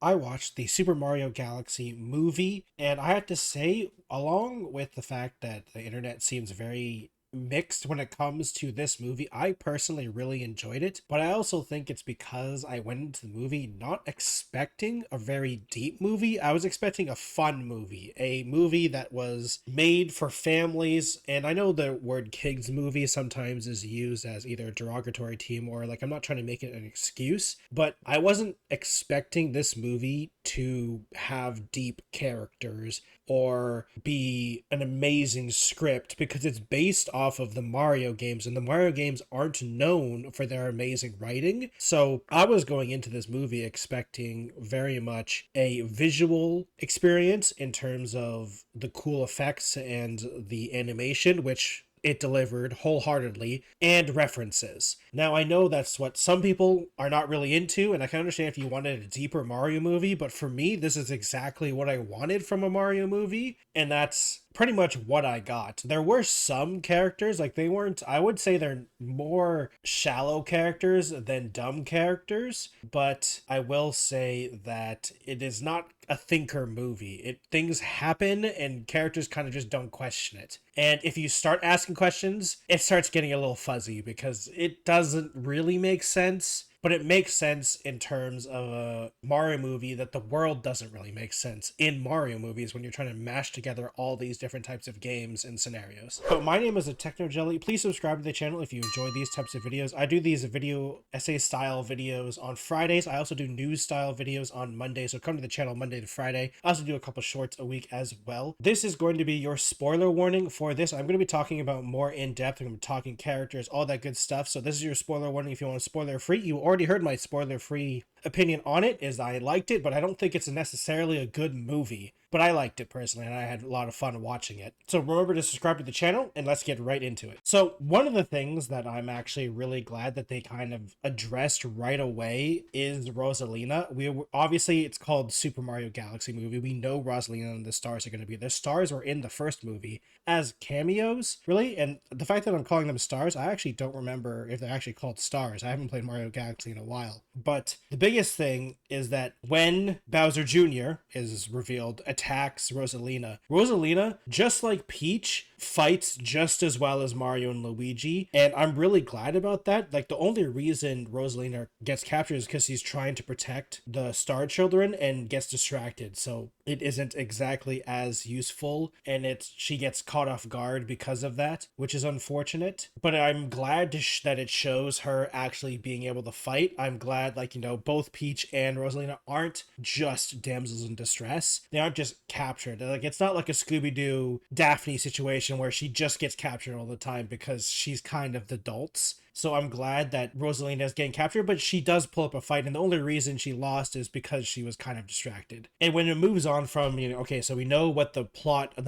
I watched the Super Mario Galaxy movie, and I have to say, along with the fact that the internet seems very mixed when it comes to this movie, I personally really enjoyed it, but I also think it's because I went into the movie not expecting a very deep movie. I was expecting a fun movie, a movie that was made for families, and I know the word kids movie sometimes is used as either a derogatory term or like I'm not trying to make it an excuse, but I wasn't expecting this movie to have deep characters or be an amazing script because it's based off of the Mario games, and the Mario games aren't known for their amazing writing. So I was going into this movie expecting very much a visual experience in terms of the cool effects and the animation, which it delivered wholeheartedly, and references. Now, I know that's what some people are not really into, and I can understand if you wanted a deeper Mario movie, but for me, this is exactly what I wanted from a Mario movie, and that's pretty much what I got. There were some characters, like they weren't, I would say they're more shallow characters than dumb characters, but I will say that it is not a thinker movie. Things happen and characters kind of just don't question it. And if you start asking questions, it starts getting a little fuzzy because it doesn't really make sense, but it makes sense in terms of a Mario movie that the world doesn't really make sense in Mario movies when you're trying to mash together all these different types of games and scenarios. But my name is a Techno Jelly. Please subscribe to the channel if you enjoy these types of videos. I do these video essay style videos on Fridays. I also do news style videos on Mondays. So come to the channel Monday to Friday. I also do a couple shorts a week as well. This is going to be your spoiler warning for this. I'm going to be talking about more in depth. I'm going to be talking characters, all that good stuff. So this is your spoiler warning. If you want spoiler free, you already heard my spoiler free opinion on it is I liked it, but I don't think it's necessarily a good movie. But I liked it personally, and I had a lot of fun watching it. So remember to subscribe to the channel, and let's get right into it. So one of the things that I'm actually really glad that they kind of addressed right away is Rosalina. Obviously, it's called Super Mario Galaxy movie. We know Rosalina and the stars are going to be. The stars were in the first movie as cameos, really. And the fact that I'm calling them stars, I actually don't remember if they're actually called stars. I haven't played Mario Galaxy in a while. But the biggest thing is that when Bowser Jr. is revealed, attacks Rosalina. Rosalina, just like Peach, fights just as well as Mario and Luigi, and I'm really glad about that. Like, the only reason Rosalina gets captured is because he's trying to protect the Star Children and gets distracted, so it isn't exactly as useful, and she gets caught off guard because of that, which is unfortunate. But I'm glad that it shows her actually being able to fight. I'm glad, like, both Peach and Rosalina aren't just damsels in distress. They aren't just captured. Like, it's not like a Scooby-Doo Daphne situation where she just gets captured all the time because she's kind of the adults. So I'm glad that Rosalina is getting captured, but she does pull up a fight, and the only reason she lost is because she was kind of distracted. And when it moves on from, okay, so we know what the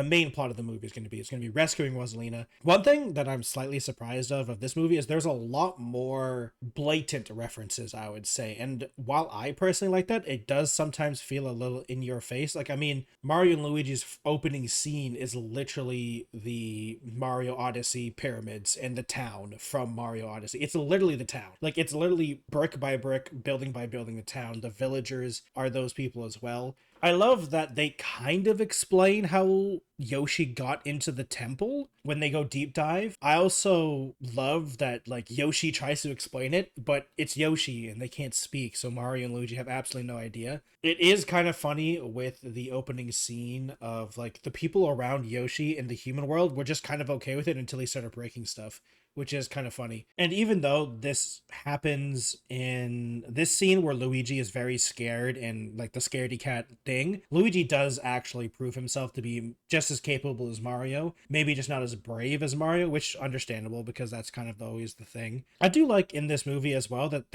main plot of the movie is going to be. It's going to be rescuing Rosalina. One thing that I'm slightly surprised of this movie is there's a lot more blatant references, I would say. And while I personally like that, it does sometimes feel a little in your face. Like, I mean, Mario and Luigi's opening scene is literally the Mario Odyssey pyramids and the town from Mario Odyssey. It's literally the town. Like, it's literally brick by brick, building by building the town. The villagers are those people as well. I love that they kind of explain how Yoshi got into the temple when they go deep dive. I also love that, like, Yoshi tries to explain it, but it's Yoshi and they can't speak, so Mario and Luigi have absolutely no idea. It is kind of funny with the opening scene of, like, the people around Yoshi in the human world were just kind of okay with it until he started breaking stuff, which is kind of funny. And even though this happens in this scene where Luigi is very scared and like the scaredy cat thing, Luigi does actually prove himself to be just as capable as Mario, maybe just not as brave as Mario, which understandable because that's kind of always the thing. I do like in this movie as well that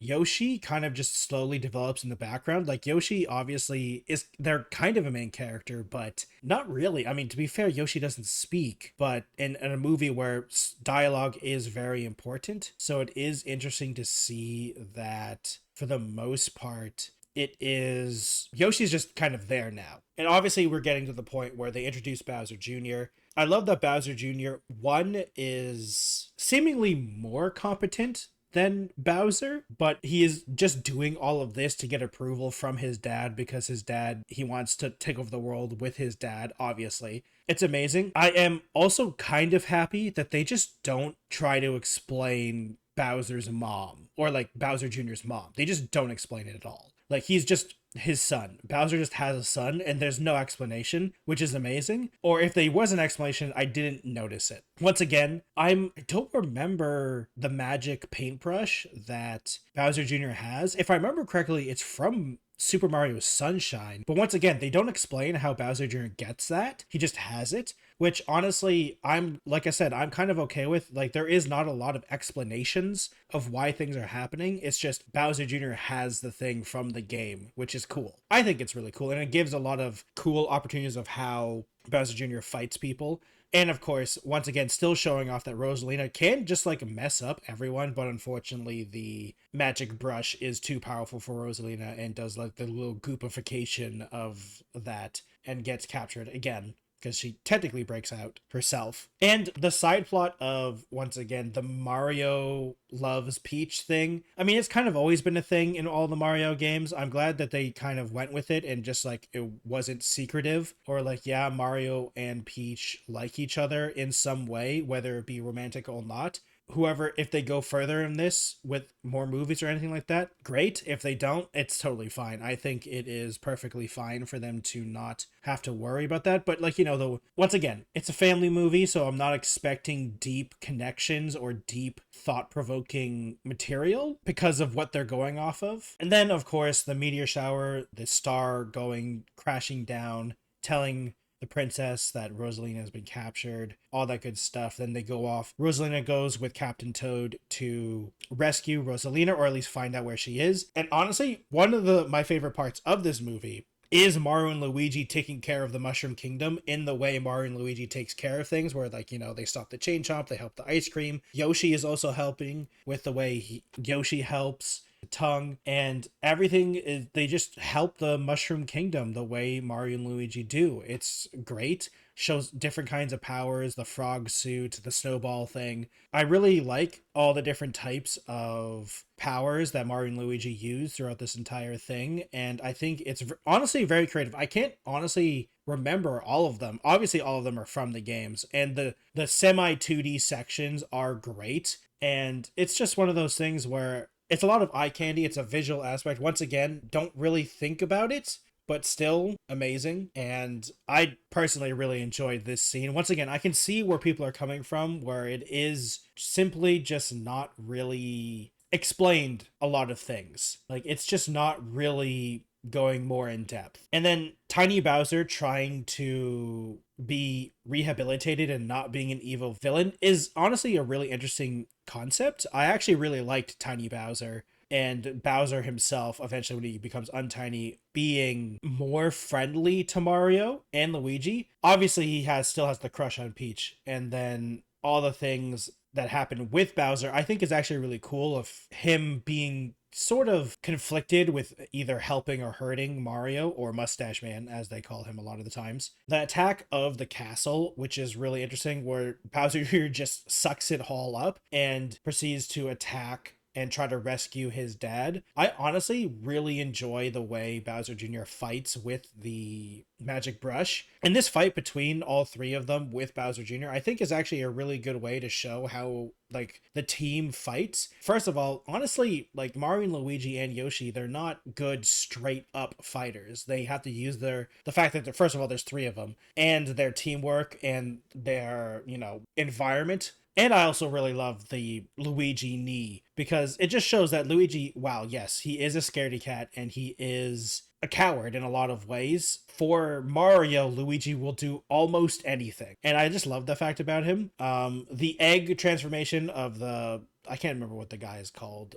Yoshi kind of just slowly develops in the background. Like, Yoshi obviously they're kind of a main character, but not really. I mean, to be fair, Yoshi doesn't speak, but in a movie where dialogue is very important, so it is interesting to see that for the most part, Yoshi's just kind of there now. And obviously we're getting to the point where they introduce Bowser Jr. I love that Bowser Jr., one, is seemingly more competent than Bowser, but he is just doing all of this to get approval from his dad because his dad, he wants to take over the world with his dad, obviously. It's amazing. I am also kind of happy that they just don't try to explain Bowser's mom or like Bowser Jr.'s mom. They just don't explain it at all. Like he's just his son. Bowser just has a son and there's no explanation, which is amazing. Or if there was an explanation, I didn't notice it. Once again, I don't remember the magic paintbrush that Bowser Jr. has. If I remember correctly, it's from Super Mario Sunshine. But once again, they don't explain how Bowser Jr. gets that. He just has it, which honestly, I'm like I said, I'm kind of okay with. Like there is not a lot of explanations of why things are happening. It's just Bowser Jr. has the thing from the game, which is cool. I think it's really cool and it gives a lot of cool opportunities of how Bowser Jr. fights people. And of course, once again, still showing off that Rosalina can just like mess up everyone, but unfortunately, the magic brush is too powerful for Rosalina and does like the little goopification of that and gets captured again because she technically breaks out herself. And the side plot of, once again, the Mario loves Peach thing. I mean, it's kind of always been a thing in all the Mario games. I'm glad that they kind of went with it and just like it wasn't secretive or like, yeah, Mario and Peach like each other in some way, whether it be romantic or not. Whoever, if they go further in this with more movies or anything like that, great. If they don't, it's totally fine. I think it is perfectly fine for them to not have to worry about that. But like, you know, though, once again, it's a family movie, so I'm not expecting deep connections or deep thought-provoking material because of what they're going off of. And then, of course, the meteor shower, the star going crashing down, telling the princess that Rosalina has been captured, all that good stuff. Then they go off. Rosalina goes with Captain Toad to rescue Rosalina, or at least find out where she is. And honestly, one of my favorite parts of this movie is Mario and Luigi taking care of the Mushroom Kingdom in the way Mario and Luigi takes care of things, where like, you know, they stop the chain chomp, they help the ice cream. Yoshi is also helping with the way Yoshi helps tongue, and everything is, they just help the Mushroom Kingdom the way Mario and Luigi do. It's great. Shows different kinds of powers, the frog suit, the snowball thing. I really like all the different types of powers that Mario and Luigi use throughout this entire thing, and I think it's honestly very creative. I can't honestly remember all of them. Obviously all of them are from the games, and the semi 2D sections are great, and it's just one of those things where it's a lot of eye candy. It's a visual aspect. Once again, don't really think about it, but still amazing. And I personally really enjoyed this scene. Once again, I can see where people are coming from, where it is simply just not really explained a lot of things. Like, it's just not really going more in depth. And then Tiny Bowser trying to be rehabilitated and not being an evil villain is honestly a really interesting concept. I actually really liked Tiny Bowser, and Bowser himself eventually, when he becomes untiny, being more friendly to Mario and Luigi. Obviously he still has the crush on Peach, and then all the things that happen with Bowser I think is actually really cool, of him being sort of conflicted with either helping or hurting Mario, or Mustache Man as they call him a lot of the times. The attack of the castle, which is really interesting, where Bowser here just sucks it all up and proceeds to attack and try to rescue his dad. I honestly really enjoy the way Bowser Jr. fights with the magic brush. And this fight between all three of them with Bowser Jr., I think is actually a really good way to show how like the team fights. First of all, honestly, like Mario and Luigi and Yoshi, they're not good straight up fighters. They have to use the fact that first of all, there's three of them, and their teamwork and their, you know, environment. And I also really love the Luigi knee, because it just shows that Luigi, wow, yes, he is a scaredy cat and he is a coward in a lot of ways. For Mario, Luigi will do almost anything. And I just love the fact about him. The egg transformation of I can't remember what the guy is called,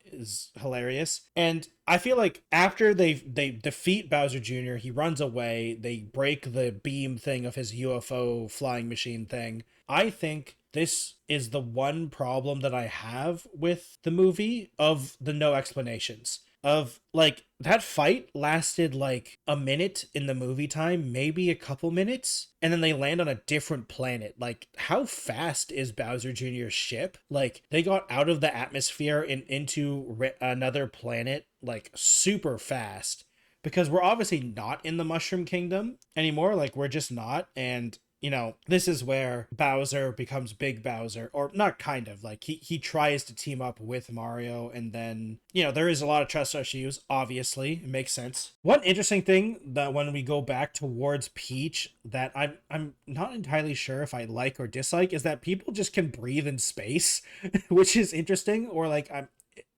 is hilarious. And I feel like after they defeat Bowser Jr., he runs away, they break the beam thing of his UFO flying machine thing. I think this is the one problem that I have with the movie, of the no explanations. of like that fight lasted like a minute in the movie time, maybe a couple minutes, and then they land on a different planet. Like, how fast is Bowser Jr.'s ship? Like, they got out of the atmosphere and into another planet like super fast, because we're obviously not in the Mushroom Kingdom anymore. Like, we're just not. And this is where Bowser becomes Big Bowser, or not kind of. Like, he tries to team up with Mario, and then, there is a lot of trust issues, obviously. It makes sense. One interesting thing that when we go back towards Peach that I'm not entirely sure if I like or dislike is that people just can breathe in space, which is interesting, or like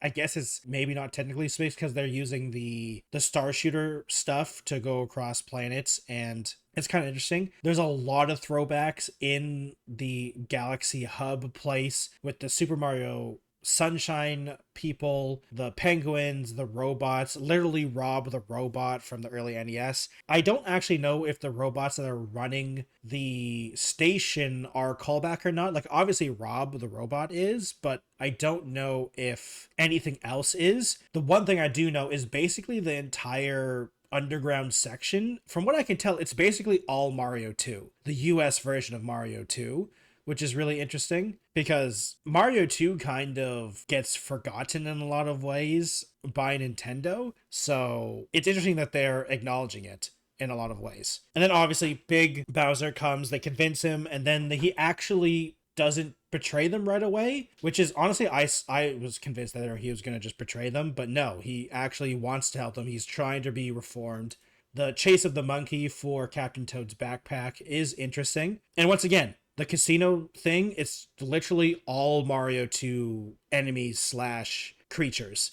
I guess it's maybe not technically space because they're using the star shooter stuff to go across planets, and it's kind of interesting. There's a lot of throwbacks in the Galaxy Hub place with the Super Mario Sunshine people, the penguins, the robots, literally Rob the robot from the early NES. I don't actually know if the robots that are running the station are callback or not. Like, obviously Rob the robot is, but I don't know if anything else is. The one thing I do know is basically the entire underground section, from what I can tell, it's basically all Mario 2, the US version of Mario 2, which is really interesting because Mario 2 kind of gets forgotten in a lot of ways by Nintendo. So it's interesting that they're acknowledging it in a lot of ways. And then obviously Big Bowser comes, they convince him, and then he actually doesn't betray them right away, which is honestly, I was convinced that he was going to just betray them, but no, he actually wants to help them. He's trying to be reformed. The chase of the monkey for Captain Toad's backpack is interesting. And once again, the casino thing, it's literally all Mario 2 enemies slash creatures.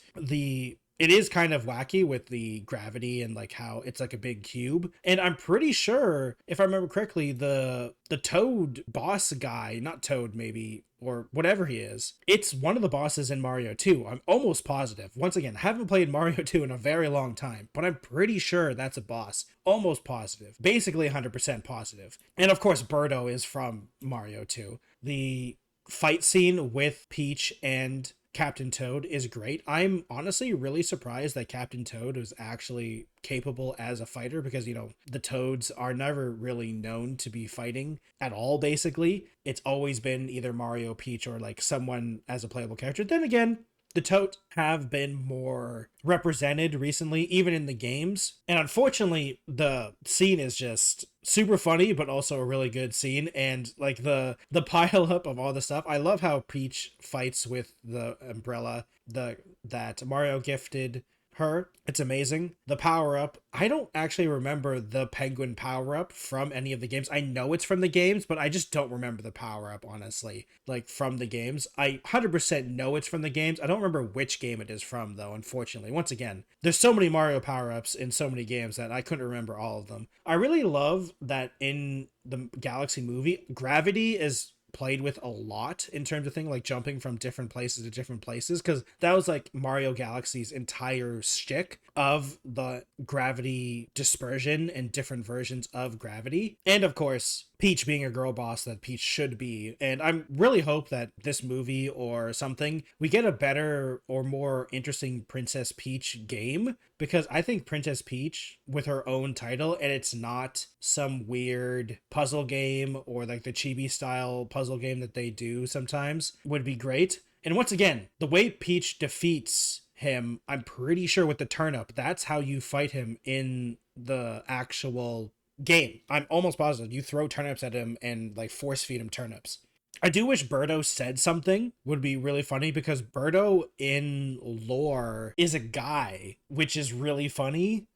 It is kind of wacky with the gravity and like how it's like a big cube. And I'm pretty sure, if I remember correctly, the Toad boss guy, not Toad maybe, or whatever he is, it's one of the bosses in Mario 2. I'm almost positive. Once again, I haven't played Mario 2 in a very long time, but I'm pretty sure that's a boss. Almost positive. Basically 100% positive. And of course, Birdo is from Mario 2. The fight scene with Peach and Captain Toad is great. I'm honestly really surprised that Captain Toad was actually capable as a fighter because, the Toads are never really known to be fighting at all, basically. It's always been either Mario, Peach, or like someone as a playable character. Then again, the Toads have been more represented recently, even in the games. And unfortunately, the scene is just super funny, but also a really good scene. And like the pile up of all the stuff. I love how Peach fights with the umbrella that Mario gifted her. It's amazing. The power up, I don't actually remember the penguin power up from any of the games. I know it's from the games, but I just don't remember the power up, honestly, like from the games. I 100% know it's from the games. I don't remember which game it is from, though, unfortunately. Once again, there's so many Mario power ups in so many games that I couldn't remember all of them. I really love that in the Galaxy movie, gravity is played with a lot in terms of thing like jumping from different places to different places, because that was like Mario Galaxy's entire shtick of the gravity dispersion and different versions of gravity. And of course, Peach being a girl boss that Peach should be. And I really hope that this movie or something, we get a better or more interesting Princess Peach game, because I think Princess Peach with her own title, and it's not some weird puzzle game or like the chibi style puzzle game that they do sometimes, would be great. And once again, the way Peach defeats him, I'm pretty sure with the turnip, that's how you fight him in the actual game. I'm almost positive you throw turnips at him and like force feed him turnips. I do wish Birdo said something, would be really funny, because Birdo in lore is a guy, which is really funny.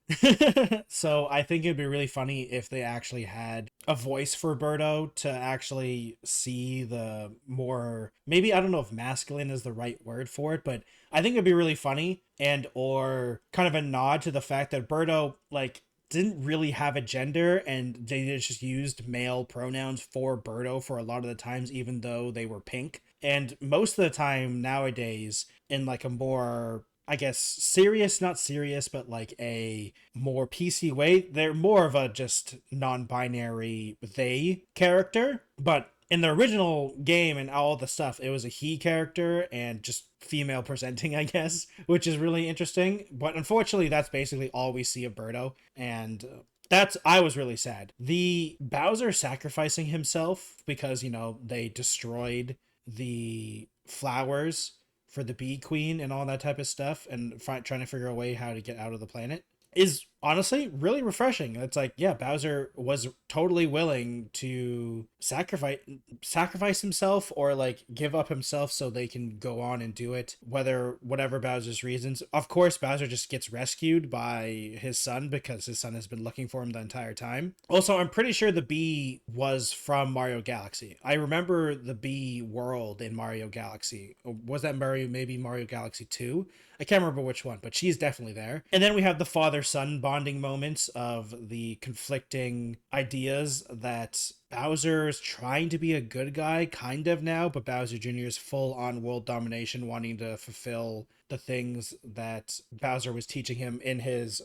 So I think it'd be really funny if they actually had a voice for Birdo to actually see the more, maybe, I don't know if masculine is the right word for it, but I think it'd be really funny, and or kind of a nod to the fact that Birdo like didn't really have a gender, and they just used male pronouns for Birdo for a lot of the times, even though they were pink. And most of the time nowadays, in like a more, I guess, serious, not serious, but like a more PC way, they're more of a just non-binary they character. But in the original game and all the stuff, it was a he character and just female presenting, I guess, which is really interesting. But unfortunately, that's basically all we see of Birdo, and that's I was really sad. The Bowser sacrificing himself because they destroyed the flowers for the bee queen and all that type of stuff, and trying to figure a way how to get out of the planet is honestly really refreshing. It's like, yeah, Bowser was totally willing to sacrifice himself or like give up himself so they can go on and do it, whatever Bowser's reasons. Of course, Bowser just gets rescued by his son because his son has been looking for him the entire time. Also, I'm pretty sure the bee was from Mario Galaxy. I remember the bee world in Mario Galaxy. Was that maybe Mario Galaxy 2? I can't remember which one, but she's definitely there. And then we have the father-son bonding moments of the conflicting ideas that Bowser is trying to be a good guy, kind of now, but Bowser Jr. is full on world domination, wanting to fulfill the things that Bowser was teaching him in his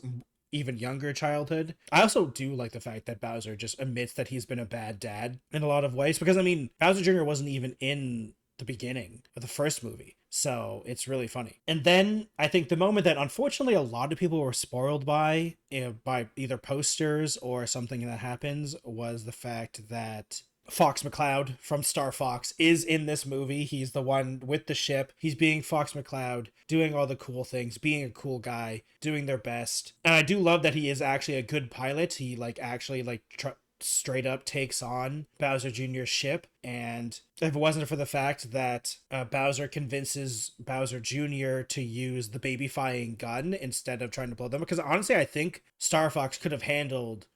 even younger childhood. I also do like the fact that Bowser just admits that he's been a bad dad in a lot of ways, because, I mean, Bowser Jr. wasn't even in the beginning of the first movie. So it's really funny. And then I think the moment that unfortunately a lot of people were spoiled by either posters or something that happens was the fact that Fox McCloud from Star Fox is in this movie. He's the one with the ship. He's being Fox McCloud, doing all the cool things, being a cool guy, doing their best. And I do love that he is actually a good pilot. He straight up takes on Bowser Jr.'s ship. And if it wasn't for the fact that Bowser convinces Bowser Jr. to use the babyfying gun instead of trying to blow them, because honestly, I think Star Fox could have handled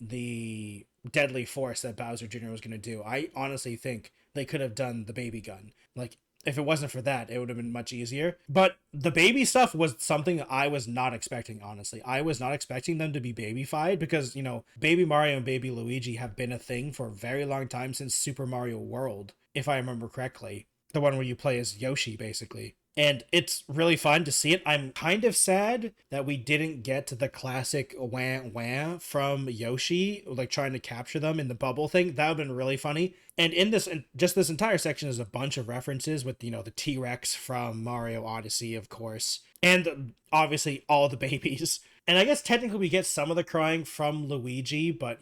the deadly force that Bowser Jr. was going to do. I honestly think they could have done the baby gun. Like, if it wasn't for that, it would have been much easier. But the baby stuff was something I was not expecting, honestly. I was not expecting them to be babyfied because, Baby Mario and Baby Luigi have been a thing for a very long time, since Super Mario World, if I remember correctly. The one where you play as Yoshi, basically. And it's really fun to see it. I'm kind of sad that we didn't get the classic wah wah from Yoshi, like trying to capture them in the bubble thing. That would have been really funny. And in this entire section is a bunch of references with, the T-Rex from Mario Odyssey, of course. And obviously all the babies. And I guess technically we get some of the crying from Luigi, but,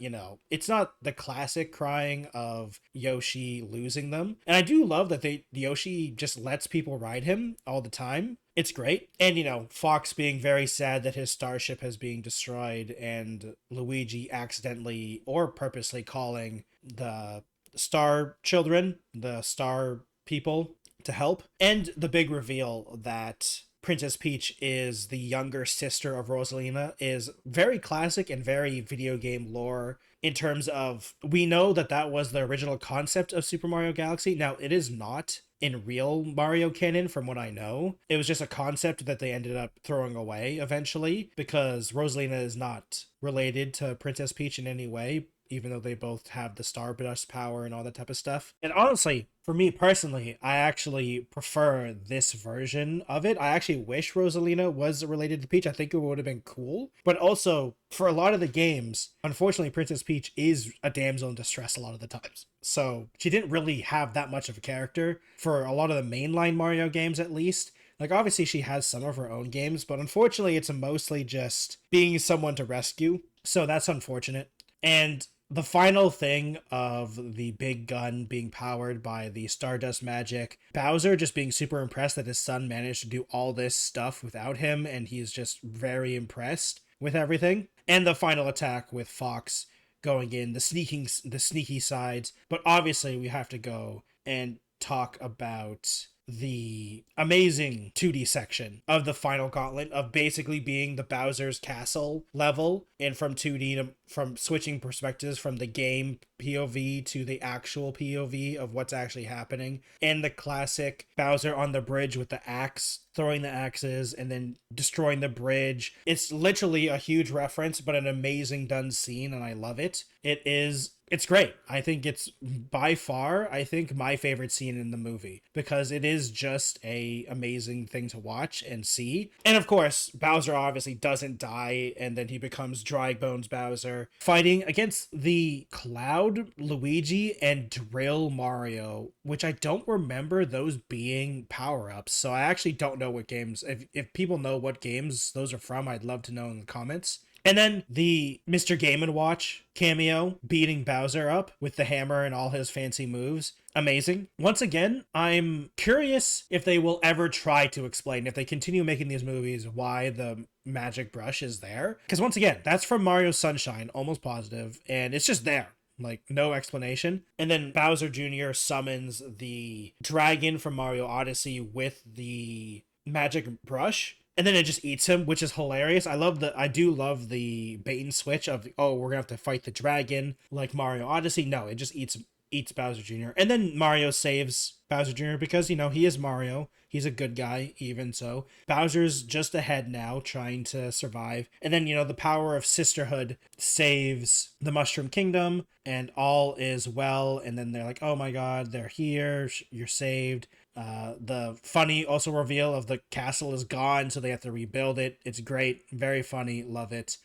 it's not the classic crying of Yoshi losing them. And I do love that Yoshi just lets people ride him all the time. It's great. And, Fox being very sad that his starship has been destroyed, and Luigi accidentally or purposely calling the Star Children, the Star People, to help. And the big reveal that Princess Peach is the younger sister of Rosalina is very classic and very video game lore, in terms of, we know that was the original concept of Super Mario Galaxy. Now, it is not in real Mario canon, from what I know. It was just a concept that they ended up throwing away eventually, because Rosalina is not related to Princess Peach in any way, even though they both have the Stardust power and all that type of stuff. And honestly, for me personally, I actually prefer this version of it. I actually wish Rosalina was related to Peach. I think it would have been cool. But also, for a lot of the games, unfortunately, Princess Peach is a damsel in distress a lot of the times. So she didn't really have that much of a character for a lot of the mainline Mario games, at least. Like, obviously, she has some of her own games, but unfortunately, it's mostly just being someone to rescue. So that's unfortunate. And the final thing of the big gun being powered by the Stardust magic, Bowser just being super impressed that his son managed to do all this stuff without him, and he's just very impressed with everything. And the final attack with Fox going in, the sneaky sides. But obviously we have to go and talk about the amazing 2D section of the final gauntlet, of basically being the Bowser's Castle level, and from 2D to from switching perspectives from the game POV to the actual POV of what's actually happening, and the classic Bowser on the bridge with the axe, throwing the axes and then destroying the bridge. It's literally a huge reference, but an amazing done scene, and I love it. It is It's great. I think it's by far, I think, my favorite scene in the movie because it is just a amazing thing to watch and see. And of course, Bowser obviously doesn't die and then he becomes Dry Bones Bowser fighting against the Cloud Luigi and Drill Mario, which I don't remember those being power-ups. So I actually don't know what games, if people know what games those are from, I'd love to know in the comments. And then the Mr. Game & Watch cameo beating Bowser up with the hammer and all his fancy moves. Amazing. Once again, I'm curious if they will ever try to explain, if they continue making these movies, why the magic brush is there. Because once again, that's from Mario Sunshine, almost positive, and it's just there. Like, no explanation. And then Bowser Jr. summons the dragon from Mario Odyssey with the magic brush, and then it just eats him, which is hilarious. I do love the bait and switch of, oh, we're gonna have to fight the dragon like Mario Odyssey. No, it just eats Bowser Jr. And then Mario saves Bowser Jr. because, he is Mario. He's a good guy, even so. Bowser's just ahead now, trying to survive. And then, the power of sisterhood saves the Mushroom Kingdom, and all is well. And then they're like, oh my god, they're here. You're saved. The funny also reveal of the castle is gone, so they have to rebuild it. It's great. Very funny. Love it.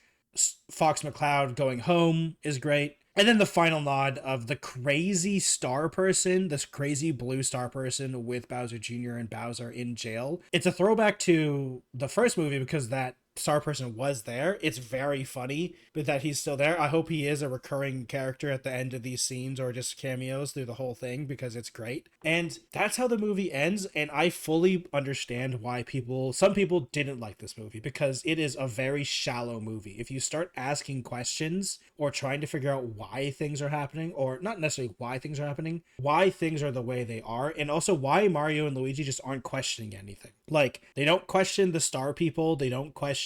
Fox McCloud going home is great. And then the final nod of the crazy star person, this crazy blue star person with Bowser Jr. and Bowser in jail. It's a throwback to the first movie because that star person was there. It's very funny, but that he's still there. I hope he is a recurring character at the end of these scenes or just cameos through the whole thing because it's great. And that's how the movie ends. And I fully understand why some people didn't like this movie because it is a very shallow movie. If you start asking questions or trying to figure out why things are happening, or not necessarily why things are happening, why things are the way they are, and also why Mario and Luigi just aren't questioning anything. Like, they don't question the star people. They don't question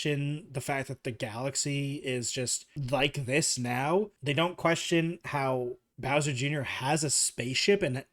the fact that the galaxy is just like this now. They don't question how Bowser Jr. has a spaceship and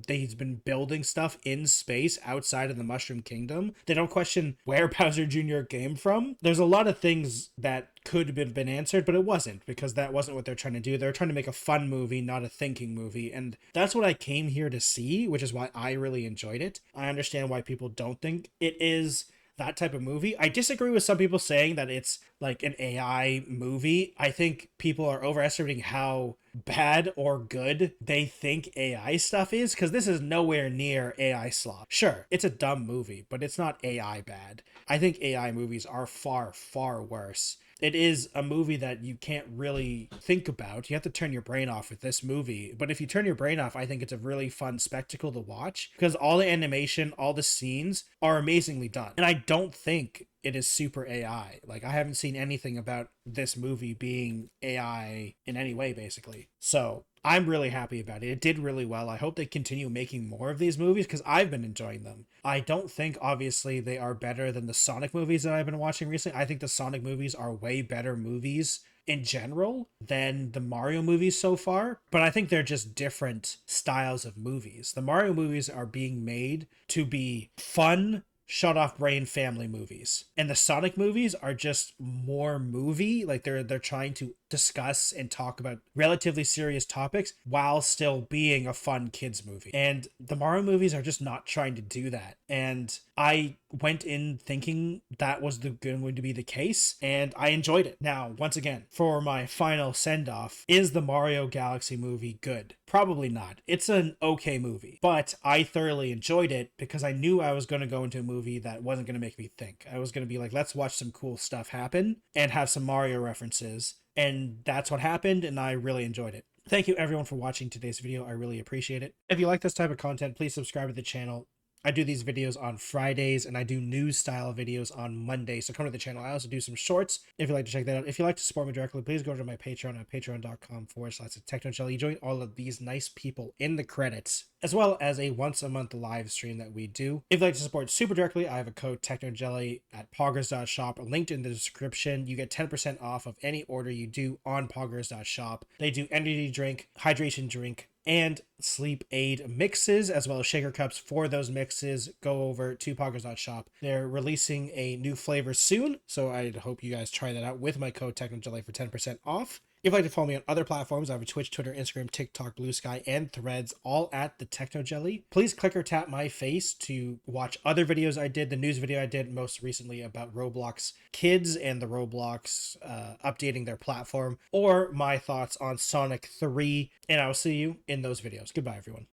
he's been building stuff in space outside of the Mushroom Kingdom. They don't question where Bowser Jr. came from. There's a lot of things that could have been answered, but it wasn't, because that wasn't what they're trying to do. They're trying to make a fun movie, not a thinking movie, and that's what I came here to see, which is why I really enjoyed it. I understand why people don't think it is that type of movie. I disagree with some people saying that it's like an AI movie. I think people are overestimating how bad or good they think AI stuff is, because this is nowhere near AI slop. Sure, it's a dumb movie, but it's not AI bad. I think AI movies are far, far worse. It is a movie that you can't really think about. You have to turn your brain off with this movie. But if you turn your brain off, I think it's a really fun spectacle to watch because all the animation, all the scenes are amazingly done. And I don't think it is super AI. Like, I haven't seen anything about this movie being AI in any way, basically. So I'm really happy about it. It did really well. I hope they continue making more of these movies because I've been enjoying them. I don't think, obviously, they are better than the Sonic movies that I've been watching recently. I think the Sonic movies are way better movies in general than the Mario movies so far, but I think they're just different styles of movies. The Mario movies are being made to be fun, shut off brain family movies, and the Sonic movies are just more movie. Like, they're trying to discuss and talk about relatively serious topics while still being a fun kids movie, and the Mario movies are just not trying to do that. And I went in thinking that was going to be the case, and I enjoyed it. Now, once again, for my final send-off, is the Mario Galaxy movie good? Probably not. It's an okay movie, but I thoroughly enjoyed it because I knew I was going to go into a movie that wasn't going to make me think. I was going to be like, let's watch some cool stuff happen and have some Mario references. And that's what happened, and I really enjoyed it. Thank you everyone for watching today's video. I really appreciate it. If you like this type of content, please subscribe to the channel. I do these videos on Fridays, and I do news style videos on Mondays, so come to the channel. I also do some shorts if you'd like to check that out. If you'd like to support me directly, please go to my Patreon at patreon.com/technojelly. Join all of these nice people in the credits, as well as a once-a-month live stream that we do. If you'd like to support super directly, I have a code technojelly at poggers.shop linked in the description. You get 10% off of any order you do on poggers.shop. They do energy drink, hydration drink, and sleep aid mixes, as well as shaker cups for those mixes. Go over to poggers.shop. They're releasing a new flavor soon, so I hope you guys try that out with my code technojelly for 10% off. If you'd like to follow me on other platforms, I have a Twitch, Twitter, Instagram, TikTok, Blue Sky, and Threads, all at the Techno Jelly. Please click or tap my face to watch other videos I did. The news video I did most recently about Roblox Kids and the Roblox updating their platform, or my thoughts on Sonic 3. And I will see you in those videos. Goodbye, everyone.